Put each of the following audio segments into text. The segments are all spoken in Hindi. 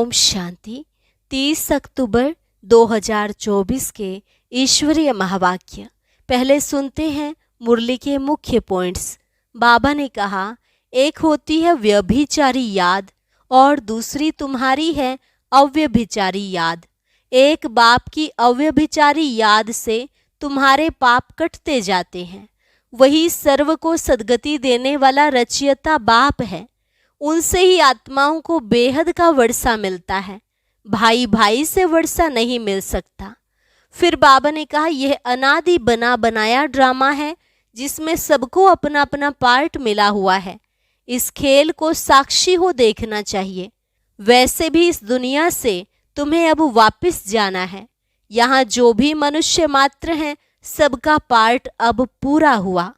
ओम शांति। 30 अक्टूबर 2024 के ईश्वरीय महावाक्य। पहले सुनते हैं मुरली के मुख्य पॉइंट्स। बाबा ने कहा, एक होती है व्यभिचारी याद और दूसरी तुम्हारी है अव्यभिचारी याद। एक बाप की अव्यभिचारी याद से तुम्हारे पाप कटते जाते हैं। वही सर्व को सद्गति देने वाला रचयिता बाप है। उनसे ही आत्माओं को बेहद का वर्षा मिलता है। भाई भाई से वर्षा नहीं मिल सकता। फिर बाबा ने कहा, यह अनादि बना बनाया ड्रामा है जिसमें सबको अपना अपना पार्ट मिला हुआ है। इस खेल को साक्षी हो देखना चाहिए। वैसे भी इस दुनिया से तुम्हें अब वापस जाना है। यहाँ जो भी मनुष्य मात्र हैं सबका पार्ट अब पूरा हुआ।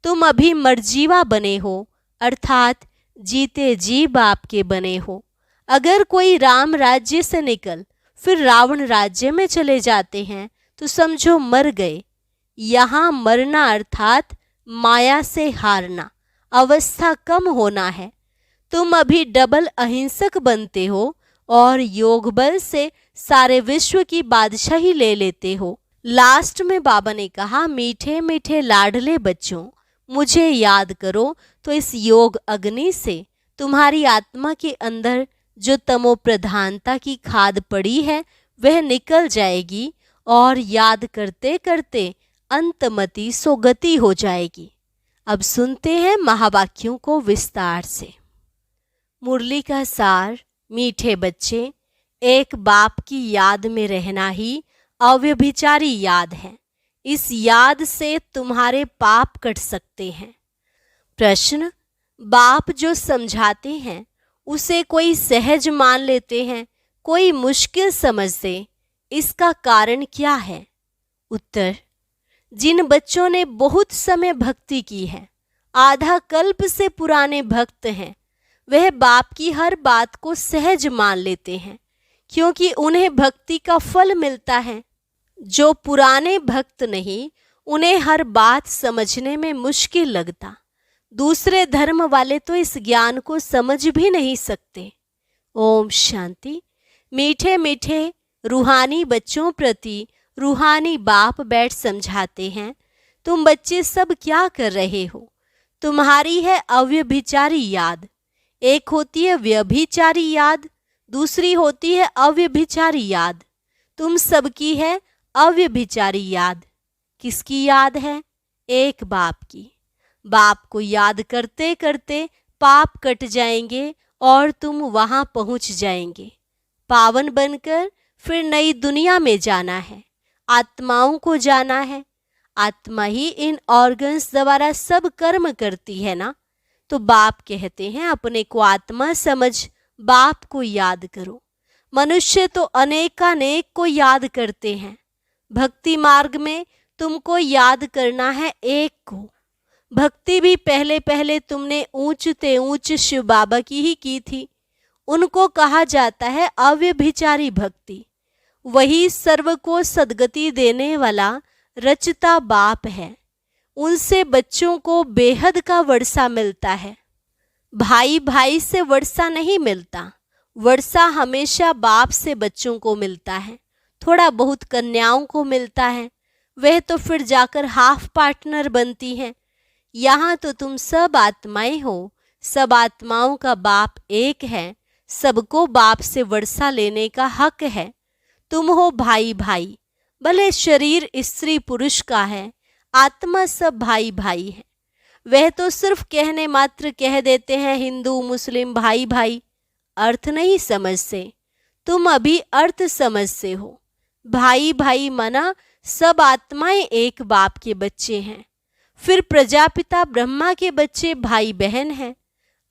तुम अभी मरजीवा बने हो, अर्थात जीते जी बाप के बने हो। अगर कोई राम राज्य से निकल फिर रावण राज्य में चले जाते हैं तो समझो मर गए। यहाँ मरना अर्थात माया से हारना, अवस्था कम होना है। तुम अभी डबल अहिंसक बनते हो और योग बल से सारे विश्व की बादशाही ले लेते हो। लास्ट में बाबा ने कहा, मीठे मीठे लाडले बच्चों, मुझे याद करो तो इस योग अग्नि से तुम्हारी आत्मा के अंदर जो तमो प्रधानता की खाद पड़ी है वह निकल जाएगी और याद करते करते अंतमति सोगति हो जाएगी। अब सुनते हैं महावाक्यों को विस्तार से। मुरली का सार, मीठे बच्चे, एक बाप की याद में रहना ही अव्यभिचारी याद है। इस याद से तुम्हारे पाप कट सकते हैं। प्रश्न, बाप जो समझाते हैं उसे कोई सहज मान लेते हैं, कोई मुश्किल समझते, इसका कारण क्या है? उत्तर, जिन बच्चों ने बहुत समय भक्ति की है, आधा कल्प से पुराने भक्त हैं, वह बाप की हर बात को सहज मान लेते हैं क्योंकि उन्हें भक्ति का फल मिलता है। जो पुराने भक्त नहीं, उन्हें हर बात समझने में मुश्किल लगता। दूसरे धर्म वाले तो इस ज्ञान को समझ भी नहीं सकते। ओम शांति। मीठे मीठे रूहानी बच्चों प्रति रूहानी बाप बैठ समझाते हैं, तुम बच्चे सब क्या कर रहे हो? तुम्हारी है अव्यभिचारी याद। एक होती है व्यभिचारी याद, दूसरी होती है अव्यभिचारी याद। तुम सबकी है अव्यभिचारी याद। किसकी याद है? एक बाप की। बाप को याद करते करते पाप कट जाएंगे और तुम वहां पहुंच जाएंगे। पावन बनकर फिर नई दुनिया में जाना है। आत्माओं को जाना है। आत्मा ही इन ऑर्गन्स द्वारा सब कर्म करती है ना। तो बाप कहते हैं, अपने को आत्मा समझ बाप को याद करो। मनुष्य तो अनेकानेक को याद करते हैं। भक्ति मार्ग में तुमको याद करना है एक को। भक्ति भी पहले पहले तुमने ऊंचते ऊंच शिव बाबा की ही की थी। उनको कहा जाता है अव्यभिचारी भक्ति। वही सर्व को सद्गति देने वाला रचता बाप है। उनसे बच्चों को बेहद का वर्षा मिलता है। भाई भाई से वर्षा नहीं मिलता। वर्षा हमेशा बाप से बच्चों को मिलता है। थोड़ा बहुत कन्याओं को मिलता है, वह तो फिर जाकर हाफ पार्टनर बनती हैं। यहाँ तो तुम सब आत्माएं हो। सब आत्माओं का बाप एक है। सबको बाप से वर्षा लेने का हक है। तुम हो भाई भाई। भले शरीर स्त्री पुरुष का है, आत्मा सब भाई भाई है। वह तो सिर्फ कहने मात्र कह देते हैं हिंदू मुस्लिम भाई भाई, अर्थ नहीं समझते। तुम अभी अर्थ समझते हो। भाई भाई माना सब आत्माएं एक बाप के बच्चे हैं। फिर प्रजापिता ब्रह्मा के बच्चे भाई बहन हैं।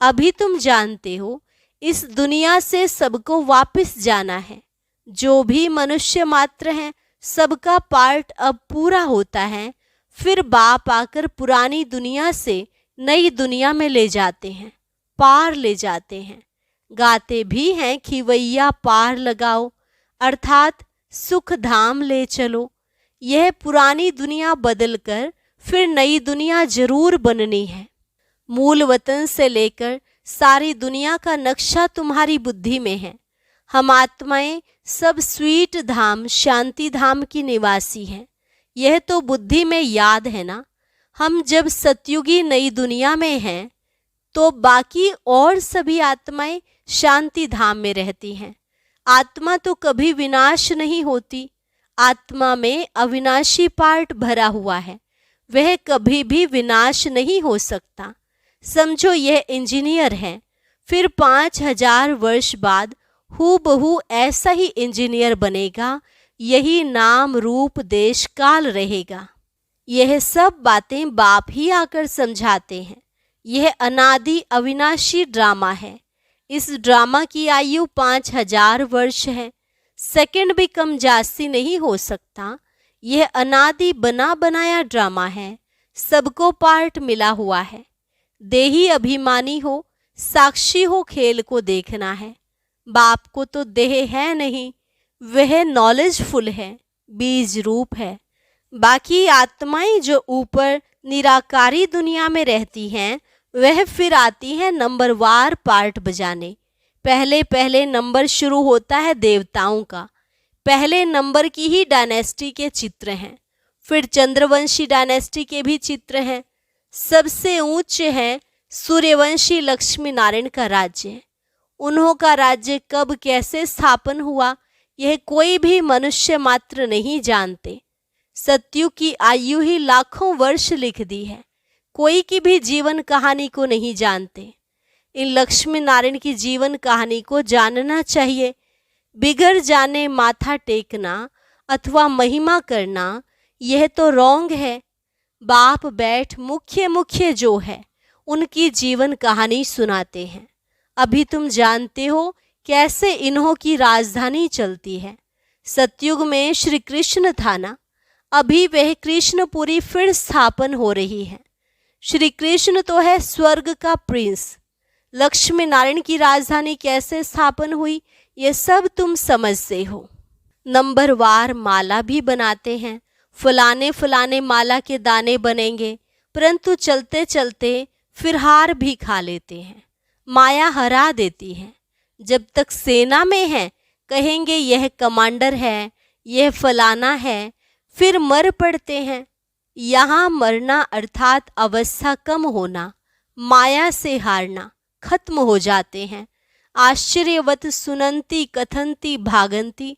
अभी तुम जानते हो इस दुनिया से सबको वापस जाना है। जो भी मनुष्य मात्र हैं सबका पार्ट अब पूरा होता है। फिर बाप आकर पुरानी दुनिया से नई दुनिया में ले जाते हैं, पार ले जाते हैं। गाते भी हैं, खिवैया पार लगाओ, अर्थात सुख धाम ले चलो। यह पुरानी दुनिया बदलकर फिर नई दुनिया जरूर बननी है। मूल वतन से लेकर सारी दुनिया का नक्शा तुम्हारी बुद्धि में है। हम आत्माएं सब स्वीट धाम शांति धाम की निवासी हैं। यह तो बुद्धि में याद है ना। हम जब सतयुगी नई दुनिया में हैं तो बाकी और सभी आत्माएं शांति धाम में रहती हैं। आत्मा तो कभी विनाश नहीं होती। आत्मा में अविनाशी पार्ट भरा हुआ है, वह कभी भी विनाश नहीं हो सकता। समझो यह इंजीनियर है, फिर 5000 वर्ष बाद हूबहू ऐसा ही इंजीनियर बनेगा। यही नाम रूप देश काल रहेगा। यह सब बातें बाप ही आकर समझाते हैं। यह अनादि अविनाशी ड्रामा है। इस ड्रामा की आयु 5000 वर्ष है। सेकंड भी कम जास्ती नहीं हो सकता। यह अनादि बना बनाया ड्रामा है। सबको पार्ट मिला हुआ है। देही अभिमानी हो, साक्षी हो, खेल को देखना है। बाप को तो देह है नहीं, वह नॉलेजफुल है, बीज रूप है। बाकी आत्माएं जो ऊपर निराकारी दुनिया में रहती हैं, वह फिर आती हैं नंबरवार पार्ट बजाने। पहले पहले नंबर शुरू होता है देवताओं का। पहले नंबर की ही डायनेस्टी के चित्र हैं। फिर चंद्रवंशी डायनेस्टी के भी चित्र हैं। सबसे ऊंच है सूर्यवंशी लक्ष्मी नारायण का राज्य। उन्हों का राज्य कब कैसे स्थापन हुआ, यह कोई भी मनुष्य मात्र नहीं जानते। सत्युग की आयु ही लाखों वर्ष लिख दी है। कोई की भी जीवन कहानी को नहीं जानते। इन लक्ष्मी नारायण की जीवन कहानी को जानना चाहिए। बिगड़ जाने माथा टेकना अथवा महिमा करना, यह तो रॉन्ग है। बाप बैठ मुख्य मुख्य जो है उनकी जीवन कहानी सुनाते हैं। अभी तुम जानते हो कैसे इन्हों की राजधानी चलती है। सतयुग में श्री कृष्ण था ना, अभी वह कृष्णपुरी फिर स्थापन हो रही है। श्री कृष्ण तो है स्वर्ग का प्रिंस। लक्ष्मी नारायण की राजधानी कैसे स्थापन हुई, ये सब तुम समझते हो। नंबरवार माला भी बनाते हैं। फलाने फलाने माला के दाने बनेंगे, परंतु चलते चलते फिर हार भी खा लेते हैं। माया हरा देती है। जब तक सेना में है कहेंगे यह कमांडर है, यह फलाना है, फिर मर पड़ते हैं। यहाँ मरना अर्थात अवस्था कम होना, माया से हारना, खत्म हो जाते हैं। आश्चर्यवत सुनंती कथंती भागंती,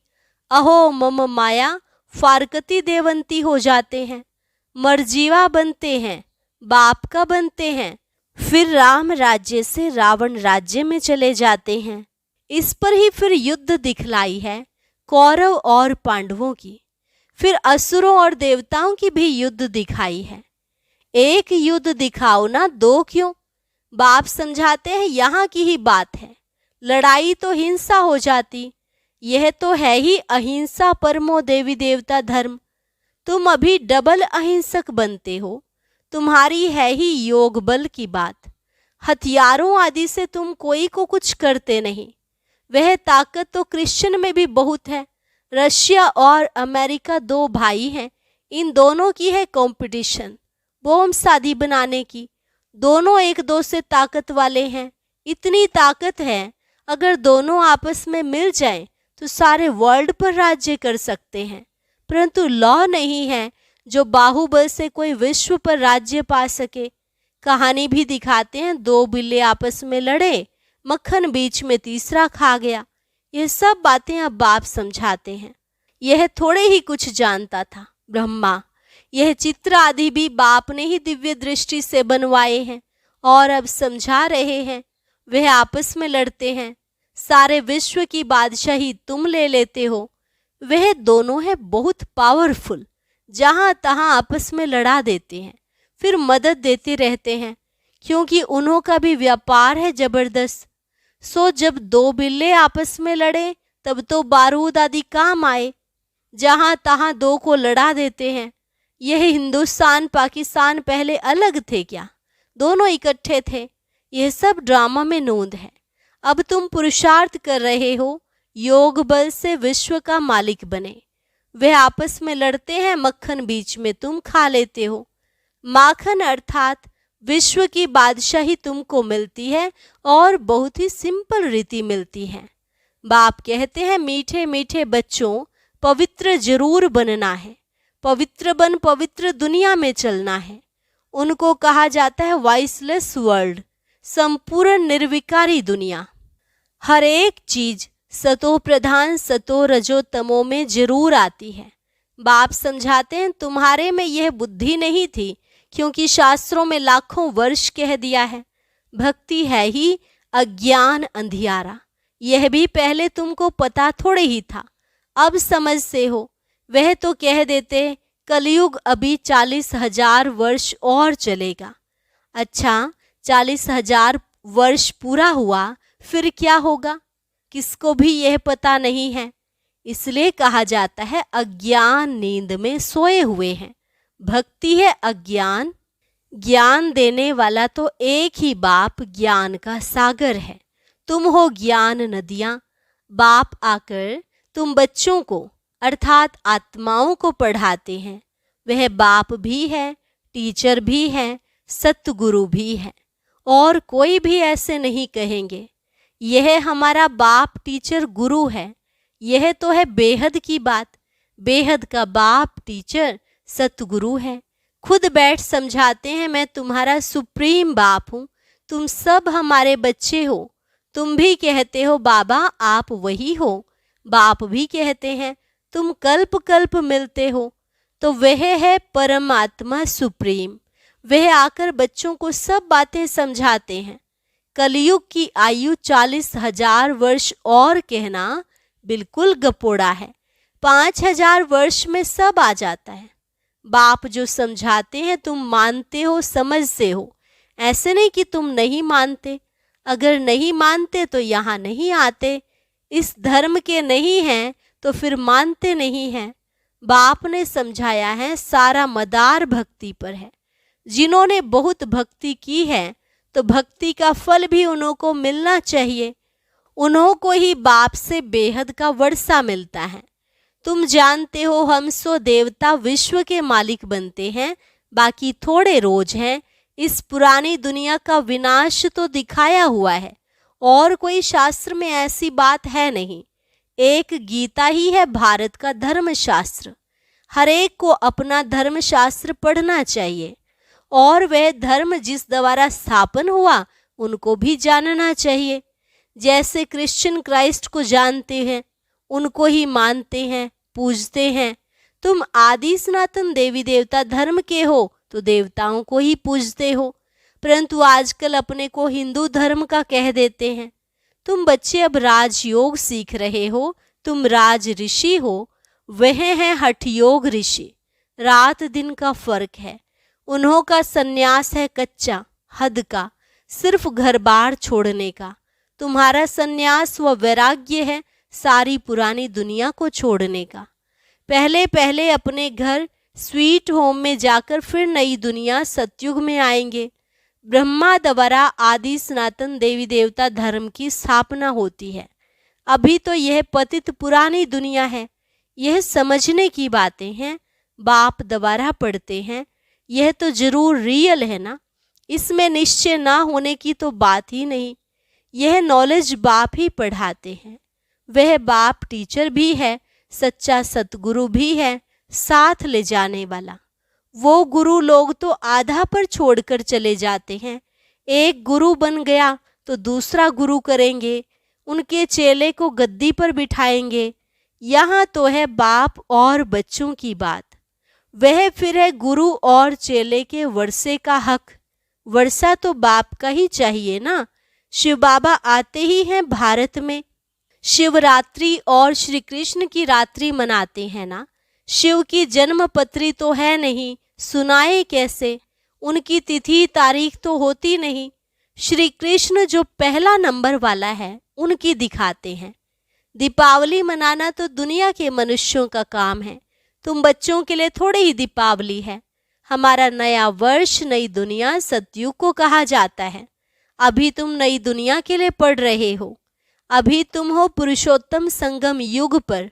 अहो मम माया फारकती देवंती हो जाते हैं। मरजीवा बनते हैं, बाप का बनते हैं, फिर राम राज्य से रावण राज्य में चले जाते हैं। इस पर ही फिर युद्ध दिखलाई है कौरव और पांडवों की। फिर असुरों और देवताओं की भी युद्ध दिखाई है। एक युद्ध दिखाओ ना, दो क्यों? बाप समझाते हैं यहाँ की ही बात है। लड़ाई तो हिंसा हो जाती, यह तो है ही अहिंसा परमो देवी देवता धर्म। तुम अभी डबल अहिंसक बनते हो। तुम्हारी है ही योग बल की बात। हथियारों आदि से तुम कोई को कुछ करते नहीं। वह ताकत तो क्रिश्चियन में भी बहुत है। रशिया और अमेरिका दो भाई हैं, इन दोनों की है कंपटीशन बम शादी बनाने की। दोनों एक दो से ताकत वाले हैं। इतनी ताकत है, अगर दोनों आपस में मिल जाएं तो सारे वर्ल्ड पर राज्य कर सकते हैं। परंतु लॉ नहीं है जो बाहुबल से कोई विश्व पर राज्य पा सके। कहानी भी दिखाते हैं, दो बिल्ले आपस में लड़े, मक्खन बीच में तीसरा खा गया। यह सब बातें अब बाप समझाते हैं। यह थोड़े ही कुछ जानता था ब्रह्मा। यह चित्र आदि भी बाप ने ही दिव्य दृष्टि से बनवाए हैं और अब समझा रहे हैं। वह आपस में लड़ते हैं, सारे विश्व की बादशाही तुम ले लेते हो। वह दोनों है बहुत पावरफुल, जहां तहां आपस में लड़ा देते हैं, फिर मदद देते रहते हैं, क्योंकि उन्हों का भी व्यापार है जबरदस्त। सो जब दो बिल्ले आपस में लड़े तब तो बारूद आदि काम आए। जहां तहां दो को लड़ा देते हैं। यह हिंदुस्तान पाकिस्तान पहले अलग थे क्या? दोनों इकट्ठे थे। यह सब ड्रामा में नोंद है। अब तुम पुरुषार्थ कर रहे हो योग बल से विश्व का मालिक बने। वे आपस में लड़ते हैं, मक्खन बीच में तुम खा लेते हो। माखन अर्थात विश्व की बादशाही तुमको मिलती है और बहुत ही सिंपल रीति मिलती है। बाप कहते हैं मीठे मीठे बच्चों, पवित्र जरूर बनना है, पवित्र बन पवित्र दुनिया में चलना है। उनको कहा जाता है वॉइसलेस वर्ल्ड, संपूर्ण निर्विकारी दुनिया। हर एक चीज सतो प्रधान सतो रजो तमो में जरूर आती है। बाप समझाते हैं तुम्हारे में यह बुद्धि नहीं थी, क्योंकि शास्त्रों में लाखों वर्ष कह दिया है। भक्ति है ही अज्ञान अंधियारा, यह भी पहले तुमको पता थोड़े ही था, अब समझते हो। वह तो कह देते कलयुग अभी 40,000 वर्ष और चलेगा। अच्छा, 40,000 वर्ष पूरा हुआ फिर क्या होगा, किसको भी यह पता नहीं है। इसलिए कहा जाता है अज्ञान नींद में सोए हुए हैं। भक्ति है अज्ञान, ज्ञान देने वाला तो एक ही बाप ज्ञान का सागर है। तुम हो ज्ञान नदियाँ। बाप आकर तुम बच्चों को अर्थात आत्माओं को पढ़ाते हैं। वह बाप भी है, टीचर भी है, सतगुरु भी है, और कोई भी ऐसे नहीं कहेंगे। यह हमारा बाप टीचर गुरु है। यह तो है बेहद की बात। बेहद का बाप टीचर सतगुरु है। खुद बैठ समझाते हैं मैं तुम्हारा सुप्रीम बाप हूँ, तुम सब हमारे बच्चे हो। तुम भी कहते हो बाबा आप वही हो। बाप भी कहते हैं तुम कल्प कल्प मिलते हो। तो वह है परमात्मा सुप्रीम। वह आकर बच्चों को सब बातें समझाते हैं। कलयुग की आयु 40,000 वर्ष और कहना बिल्कुल गपोड़ा है। 5,000 वर्ष में सब आ जाता है। बाप जो समझाते हैं तुम मानते हो, समझते हो। ऐसे नहीं कि तुम नहीं मानते। अगर नहीं मानते तो यहाँ नहीं आते। इस धर्म के नहीं हैं तो फिर मानते नहीं हैं। बाप ने समझाया है सारा मदार भक्ति पर है। जिन्होंने बहुत भक्ति की है तो भक्ति का फल भी उन्हों को मिलना चाहिए। उन्हों को ही बाप से बेहद का वर्षा मिलता है। तुम जानते हो हम सो देवता विश्व के मालिक बनते हैं, बाकी थोड़े रोज हैं। इस पुरानी दुनिया का विनाश तो दिखाया हुआ है, और कोई शास्त्र में ऐसी बात है नहीं। एक गीता ही है भारत का धर्म शास्त्र। हर एक को अपना धर्म शास्त्र पढ़ना चाहिए, और वह धर्म जिस द्वारा स्थापन हुआ उनको भी जानना चाहिए। जैसे क्रिश्चियन क्राइस्ट को जानते हैं, उनको ही मानते हैं, पूजते हैं। तुम आदि सनातन देवी देवता धर्म के हो तो देवताओं को ही पूजते हो, परंतु आजकल अपने को हिंदू धर्म का कह देते हैं। तुम बच्चे अब राजयोग सीख रहे हो, तुम राज ऋषि हो, वह हैं हठ योग ऋषि। रात दिन का फर्क है। उन्हों का सन्यास है कच्चा हद का, सिर्फ घर बार छोड़ने का। तुम्हारा सन्यास व वैराग्य है सारी पुरानी दुनिया को छोड़ने का। पहले पहले अपने घर स्वीट होम में जाकर फिर नई दुनिया सतयुग में आएंगे। ब्रह्मा द्वारा आदि सनातन देवी देवता धर्म की स्थापना होती है। अभी तो यह पतित पुरानी दुनिया है। यह समझने की बातें हैं, बाप द्वारा पढ़ते हैं। यह तो जरूर रियल है ना, इसमें निश्चय ना होने की तो बात ही नहीं। यह नॉलेज बाप ही पढ़ाते हैं। वह बाप टीचर भी है, सच्चा सतगुरु भी है, साथ ले जाने वाला। वो गुरु लोग तो आधा पर छोड़कर चले जाते हैं। एक गुरु बन गया तो दूसरा गुरु करेंगे, उनके चेले को गद्दी पर बिठाएंगे। यहाँ तो है बाप और बच्चों की बात। वह फिर है गुरु और चेले के वर्षे का हक। वर्षा तो बाप का ही चाहिए ना। शिव बाबा आते ही हैं भारत में। शिवरात्रि और श्री कृष्ण की रात्रि मनाते हैं ना। शिव की जन्म पत्री तो है नहीं, सुनाए कैसे। उनकी तिथि तारीख तो होती नहीं। श्री कृष्ण जो पहला नंबर वाला है उनकी दिखाते हैं। दीपावली मनाना तो दुनिया के मनुष्यों का काम है। तुम बच्चों के लिए थोड़ी ही दीपावली है। हमारा नया वर्ष नई दुनिया सतयुग को कहा जाता है। अभी तुम नई दुनिया के लिए पढ़ रहे हो। अभी तुम हो पुरुषोत्तम संगम युग पर।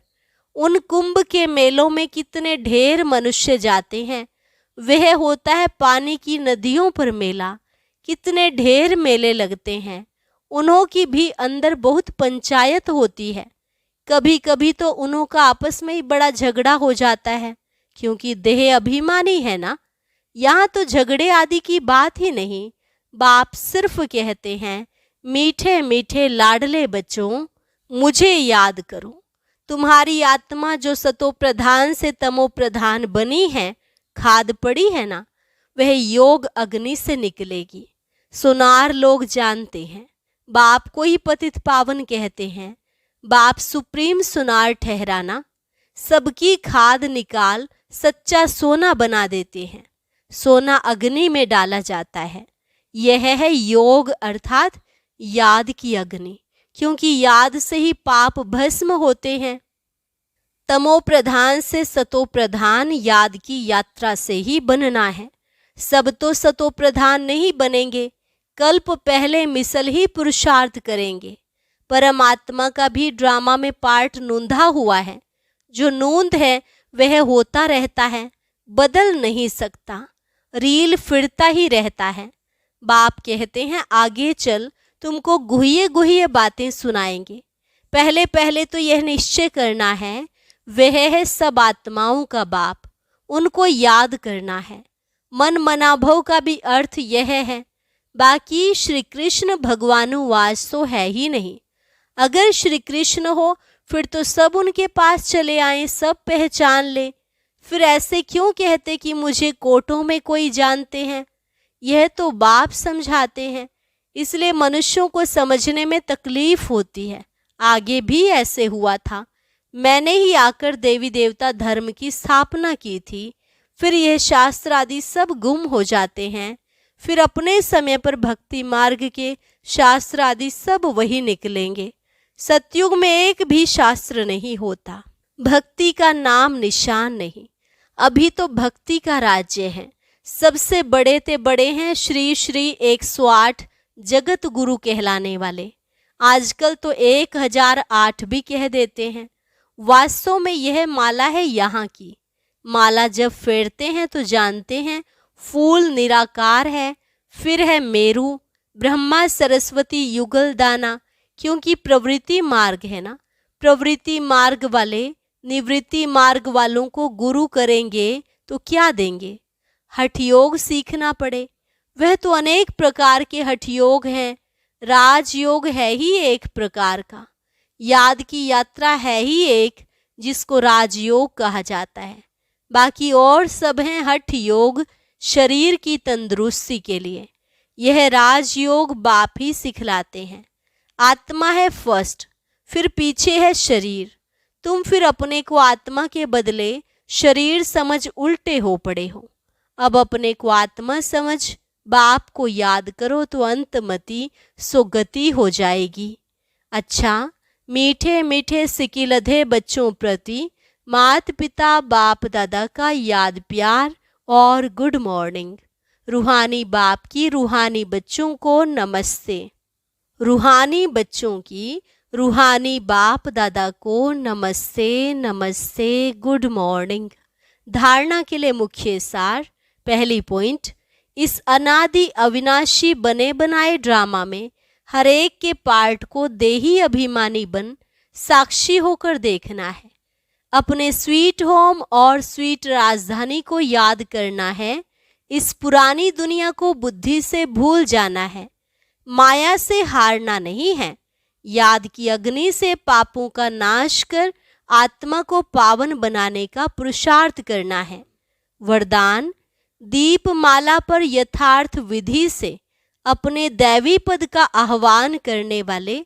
उन कुंभ के मेलों में कितने ढेर मनुष्य जाते हैं। वह होता है पानी की नदियों पर मेला। कितने ढेर मेले लगते हैं। उन्हों की भी अंदर बहुत पंचायत होती है। कभी कभी तो उन्हों का आपस में ही बड़ा झगड़ा हो जाता है, क्योंकि देह अभिमानी है ना। यहाँ तो झगड़े आदि की बात ही नहीं। बाप सिर्फ कहते हैं, मीठे मीठे लाडले बच्चों, मुझे याद करो। तुम्हारी आत्मा जो सतो प्रधान से तमो प्रधान बनी है, खाद पड़ी है ना, वह योग अग्नि से निकलेगी। सुनार लोग जानते हैं, बाप को ही पतित पावन कहते हैं। बाप सुप्रीम सुनार ठहराना, सबकी खाद निकाल सच्चा सोना बना देते हैं। सोना अग्नि में डाला जाता है। यह है योग अर्थात याद की अग्नि, क्योंकि याद से ही पाप भस्म होते हैं। तमो प्रधान से सतो प्रधान याद की यात्रा से ही बनना है। सब तो सतो प्रधान नहीं बनेंगे, कल्प पहले मिसल ही पुरुषार्थ करेंगे। परमात्मा का भी ड्रामा में पार्ट नूंधा हुआ है। जो नूंद है वह होता रहता है, बदल नहीं सकता। रील फिरता ही रहता है। बाप कहते हैं, आगे चल तुमको गुहिये गुहिये बातें सुनाएंगे। पहले पहले तो यह निश्चय करना है, वह है सब आत्माओं का बाप, उनको याद करना है। मन मनाभव का भी अर्थ यह है। बाकी श्री कृष्ण भगवानुवास तो है ही नहीं। अगर श्री कृष्ण हो फिर तो सब उनके पास चले आए, सब पहचान ले। फिर ऐसे क्यों कहते कि मुझे कोटों में कोई जानते हैं? यह तो बाप समझाते हैं, इसलिए मनुष्यों को समझने में तकलीफ होती है। आगे भी ऐसे हुआ था। मैंने ही आकर देवी देवता धर्म की स्थापना की थी। फिर यह शास्त्र आदि सब गुम हो जाते हैं। फिर अपने समय पर भक्ति मार्ग के शास्त्र आदि सब वही निकलेंगे। सतयुग में एक भी शास्त्र नहीं होता, भक्ति का नाम निशान नहीं। अभी तो भक्ति का राज्य है। सबसे बड़े ते बड़े हैं श्री श्री 108 जगत गुरु कहलाने वाले। आजकल तो 1008 भी कह देते हैं। वास्तव में यह माला है यहाँ की। माला जब फेरते हैं तो जानते हैं फूल निराकार है, फिर है मेरू, ब्रह्मा सरस्वती युगल दाना, क्योंकि प्रवृत्ति मार्ग है ना। प्रवृत्ति मार्ग वाले निवृत्ति मार्ग वालों को गुरु करेंगे तो क्या देंगे? हठयोग सीखना पड़े। वह तो अनेक प्रकार के हठयोग हैं। राजयोग है ही एक प्रकार का, याद की यात्रा है ही एक, जिसको राजयोग कहा जाता है। बाकी और सब हैं हठ योग, शरीर की तंदुरुस्ती के लिए। यह राजयोग बाप ही सिखलाते हैं। आत्मा है फर्स्ट, फिर पीछे है शरीर। तुम फिर अपने को आत्मा के बदले शरीर समझ उल्टे हो पड़े हो। अब अपने को आत्मा समझ बाप को याद करो तो अंतमति सुगति हो जाएगी। अच्छा, मीठे मीठे सिकिलधे बच्चों प्रति माता पिता बाप दादा का याद प्यार और गुड मॉर्निंग। रूहानी बाप की रूहानी बच्चों को नमस्ते। रूहानी बच्चों की रूहानी बाप दादा को नमस्ते नमस्ते, गुड मॉर्निंग। धारणा के लिए मुख्य सार। पहली पॉइंट, इस अनादि अविनाशी बने बनाए ड्रामा में हर एक के पार्ट को देही अभिमानी बन साक्षी होकर देखना है। अपने स्वीट होम और स्वीट राजधानी को याद करना है। इस पुरानी दुनिया को बुद्धि से भूल जाना है। माया से हारना नहीं है। याद की अग्नि से पापों का नाश कर आत्मा को पावन बनाने का पुरुषार्थ करना है। वरदान, दीप माला पर यथार्थ विधि से अपने दैवी पद का आह्वान करने वाले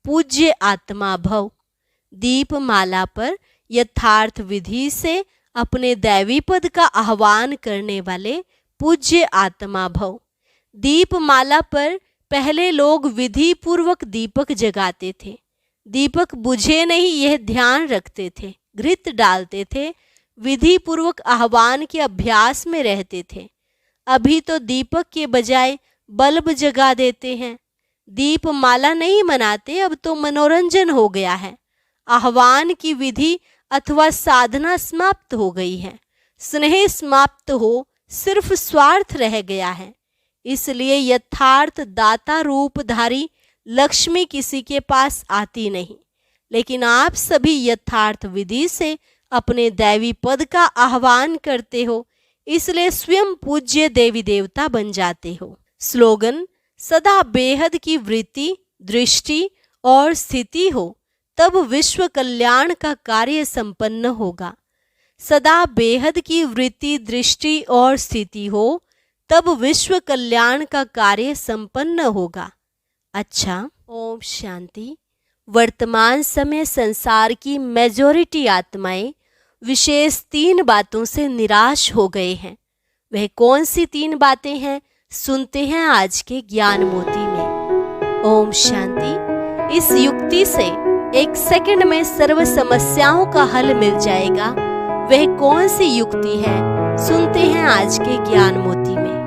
पूज्य आत्मा भव। दीप माला पर यथार्थ विधि से अपने दैवी पद का आह्वान करने वाले पूज्य आत्मा भव। दीप माला पर पहले लोग विधि पूर्वक दीपक जगाते थे। दीपक बुझे नहीं यह ध्यान रखते थे, घृत डालते थे, विधि पूर्वक आह्वान के अभ्यास में रहते थे। अभी तो दीपक के बजाय बल्ब जगा देते हैं। दीप माला नहीं मनाते, अब तो मनोरंजन हो गया है। आह्वान की विधि अथवा साधना समाप्त हो गई है। स्नेह समाप्त हो, सिर्फ स्वार्थ रह गया है। इसलिए यथार्थ दाता रूपधारी लक्ष्मी किसी के पास आती नहीं, लेकिन आप सभी यथार्थ विधि से अपने दैवी पद का आह्वान करते हो, इसलिए स्वयं पूज्य देवी देवता बन जाते हो। स्लोगन: सदा बेहद की वृत्ति, दृष्टि और स्थिति हो, तब विश्व कल्याण का कार्य संपन्न होगा। सदा बेहद की वृत्ति, दृष्टि और स्थिति हो, तब विश्व कल्याण का कार्य संपन्न होगा। अच्छा, ओम शांति। वर्तमान समय संसार की मेजॉरिटी आत्माएं विशेष 3 बातों से निराश हो गए हैं। वह कौन सी 3 बातें हैं, सुनते हैं आज के ज्ञान मोती में। ओम शांति। इस युक्ति से 1 सेकंड में सर्व समस्याओं का हल मिल जाएगा। वह कौन सी युक्ति है, सुनते हैं आज के ज्ञान मोती में।